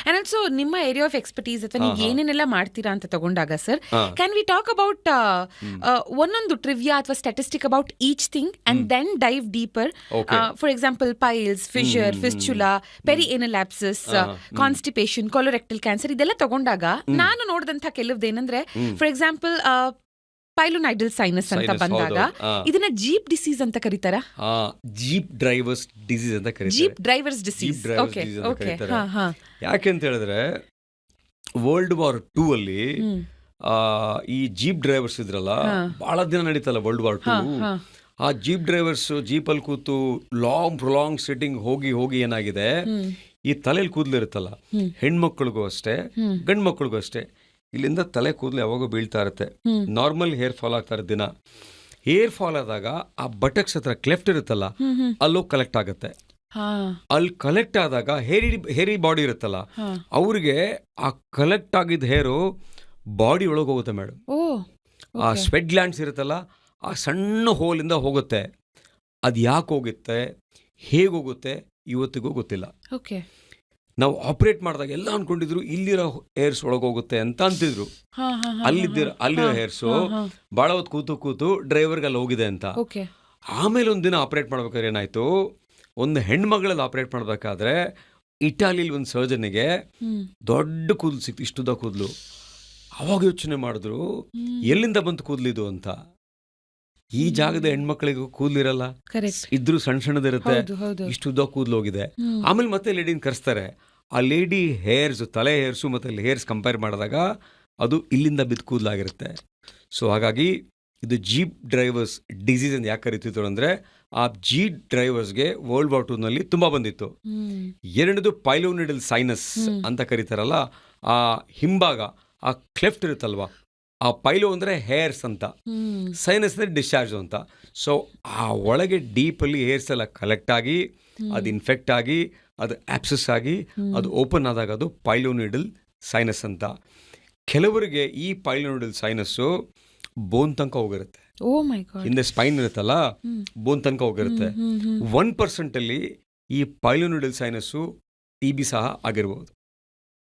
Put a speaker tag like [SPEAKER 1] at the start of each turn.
[SPEAKER 1] And also ನಿಮ್ಮ area of expertise ಅಥವಾ ನೀವು ಏನೇನೆಲ್ಲ ಮಾಡ್ತೀರಾ ಅಂತ ತಗೊಂಡಾಗ sir, can we talk about ಒಂದೊಂದು ಟ್ರಿವಿಯಾ ಅಥವಾ statistic about each thing and then dive deeper? For example piles, fissure, fistula, perianal abscess, constipation, colorectal cancer ಇದೆಲ್ಲ ತಗೊಂಡಾಗ ನಾನು ನೋಡಿದಂಥ ಕೆಲವ್ದೇನಂದ್ರೆ, ಫಾರ್ ಎಕ್ಸಾಂಪಲ್ ಪೈಲೋನೈಡಲ್ ಸೈನಸ್ ಅಂತ ಬಂದಾಗ ಇದನ್ನ ಜೀಪ್ ಡಿಸೀಸ್ ಅಂತ ಕರೀತಾರ.
[SPEAKER 2] ಜೀಪ್ ಡ್ರೈವರ್ಸ್ ಡಿಸೀಸ್ ಅಂತ ಕರೀತಾರೆ.
[SPEAKER 1] Jeep drivers disease. Okay okay.
[SPEAKER 2] ಯಾಕೆಂತ ಹೇಳಿದ್ರೆ ವರ್ಲ್ಡ್ ವಾರ್ 2 ಅಲ್ಲಿ ಈ ಜೀಪ್ ಡ್ರೈವರ್ಸ್ ಇದ್ರಲ್ಲ, ಬಹಳ ದಿನ ನಡೀತಲ್ಲ ವರ್ಲ್ಡ್ ವಾರ್ 2. ಆ ಜೀಪ್ ಡ್ರೈವರ್ಸ್ ಜೀಪಲ್ಲಿ ಕೂತು ಪ್ರೊಲಾಂಗ್ ಸಿಟ್ಟಿಂಗ್ ಹೋಗಿ ಏನಾಗಿದೆ, ಈ ತಲೆಯಲ್ಲಿ ಕೂದಲಿರುತ್ತಲ್ಲ, ಹೆಣ್ಮಕ್ಳಿಗೂ ಅಷ್ಟೇ ಗಂಡು ಮಕ್ಳಿಗೂ ಅಷ್ಟೇ, ಇಲ್ಲಿಂದ ತಲೆ ಕೂದಲು ಯಾವಾಗೂ ಬೀಳ್ತಾ ಇರುತ್ತೆ. ನಾರ್ಮಲ್ ಹೇರ್ ಫಾಲ್ ಆಗ್ತಾ ಇರೋ ದಿನ ಹೇರ್ ಫಾಲ್ ಆದಾಗ ಆ ಬಟಕ್ಸ್ ಹತ್ರ ಕ್ಲೆಫ್ಟ್ ಇರುತ್ತಲ್ಲ, ಅಲ್ಲೂ ಕಲೆಕ್ಟ್ ಆಗುತ್ತೆ. ಅಲ್ಲಿ ಕಲೆಕ್ಟ್ ಆದಾಗ ಹೇರಿ ಬಾಡಿ ಇರುತ್ತಲ್ಲ, ಅವ್ರಿಗೆ ಆ ಕಲೆಕ್ಟ್ ಆಗಿದ್ದ ಹೇರು ಬಾಡಿ ಒಳಗೆ ಹೋಗುತ್ತೆ ಮೇಡಮ್. ಆ ಸ್ವೆಟ್ ಗ್ಲ್ಯಾಂಡ್ಸ್ ಇರುತ್ತಲ್ಲ, ಆ ಸಣ್ಣ ಹೋಲಿಂದ ಹೋಗುತ್ತೆ. ಅದು ಯಾಕೆ ಹೋಗುತ್ತೆ, ಹೇಗೆ ಹೋಗುತ್ತೆ, ಇವತ್ತಿಗೂ ಗೊತ್ತಿಲ್ಲ. ನಾವು ಆಪರೇಟ್ ಮಾಡಿದಾಗ ಎಲ್ಲ ಅನ್ಕೊಂಡಿದ್ರು ಇಲ್ಲಿರೋ ಹೇರ್ಸ್ ಒಳಗೋಗುತ್ತೆ ಅಂತ ಅಂತಿದ್ರು. ಅಲ್ಲಿರೋ ಹೇರ್ಸು ಬಹಳ ಹೊತ್ತು ಕೂತು ಡ್ರೈವರ್ಗೆ ಅಲ್ಲಿ ಹೋಗಿದೆ ಅಂತ. ಆಮೇಲೆ ಒಂದಿನ ಆಪರೇಟ್ ಮಾಡ್ಬೇಕಾದ್ರೆ ಏನಾಯ್ತು, ಒಂದು ಹೆಣ್ಮಗಳಲ್ಲಿ ಆಪರೇಟ್ ಮಾಡ್ಬೇಕಾದ್ರೆ ಇಟಾಲಿಲಿ ಒಂದು ಸರ್ಜನ್ಗೆ ದೊಡ್ಡ ಕೂದಲು ಸಿಕ್ತು, ಇಷ್ಟುದ ಕೂದಲು. ಅವಾಗ ಯೋಚನೆ ಮಾಡಿದ್ರು ಎಲ್ಲಿಂದ ಬಂತು ಕೂದಲಿದು ಅಂತ. ಈ ಜಾಗದ ಹೆಣ್ಮಕ್ಳಿಗೂ ಕೂದಲಿರಲ್ಲ, ಇದ್ರು ಸಣ್ಣದಿರುತ್ತೆ, ಇಷ್ಟುದ ಕೂದಲು ಹೋಗಿದೆ. ಆಮೇಲೆ ಮತ್ತೆ ಲೇಡಿನ ಕರೆಸ್ತಾರೆ. ಆ ಲೇಡಿ ಹೇರ್ಸ್, ತಲೆ ಹೇರ್ಸು ಮತ್ತು ಹೇರ್ಸ್ ಕಂಪೇರ್ ಮಾಡಿದಾಗ ಅದು ಇಲ್ಲಿಂದ ಬಿದ್ದು ಕೂದಲಾಗಿರುತ್ತೆ. ಸೊ ಹಾಗಾಗಿ ಇದು ಜೀಪ್ ಡ್ರೈವರ್ಸ್ ಡಿಸೀಸ್ ಅಂತ ಯಾಕೆ ಕರಿತಿದ್ರು ಅಂದರೆ, ಆ ಜೀಪ್ ಡ್ರೈವರ್ಸ್ಗೆ ವರ್ಲ್ಡ್ ವಾರ್ 2 ನಲ್ಲಿ ತುಂಬ ಬಂದಿತ್ತು. ಎರಡನೇದು ಪೈಲೋನಿಡಲ್ ಸೈನಸ್ ಅಂತ ಕರೀತಾರಲ್ಲ, ಆ ಹಿಂಭಾಗ ಆ ಕ್ಲೆಫ್ಟ್ ಇರುತ್ತಲ್ವಾ, ಆ ಪೈಲೋ ಅಂದರೆ ಹೇರ್ಸ್ ಅಂತ, ಸೈನಸ್ ಅಂದರೆ ಡಿಸ್ಚಾರ್ಜ್ ಅಂತ. ಸೊ ಆ ಒಳಗೆ ಡೀಪಲ್ಲಿ ಹೇರ್ಸ್ ಎಲ್ಲ ಕಲೆಕ್ಟ್ ಆಗಿ ಅದು ಇನ್ಫೆಕ್ಟ್ ಆಗಿ ಅದು ಆಪ್ಸಸ್ ಆಗಿ ಅದು ಓಪನ್ ಆದಾಗ ಅದು ಪೈಲೋನಿಡಲ್ ಸೈನಸ್ ಅಂತ. ಕೆಲವರಿಗೆ ಈ ಪೈಲೋನಿಡಲ್ ಸೈನಸ್ಸು ಬೋನ್ ತನಕ ಹೋಗಿರುತ್ತೆ. ಹಿಂದೆ ಸ್ಪೈನ್ ಇರುತ್ತಲ್ಲ, ಬೋನ್ ತನಕ ಹೋಗಿರುತ್ತೆ. 1% ಈ ಪೈಲೋನಿಡಲ್ ಸೈನಸ್ಸು TB ಸಹ ಆಗಿರ್ಬೋದು.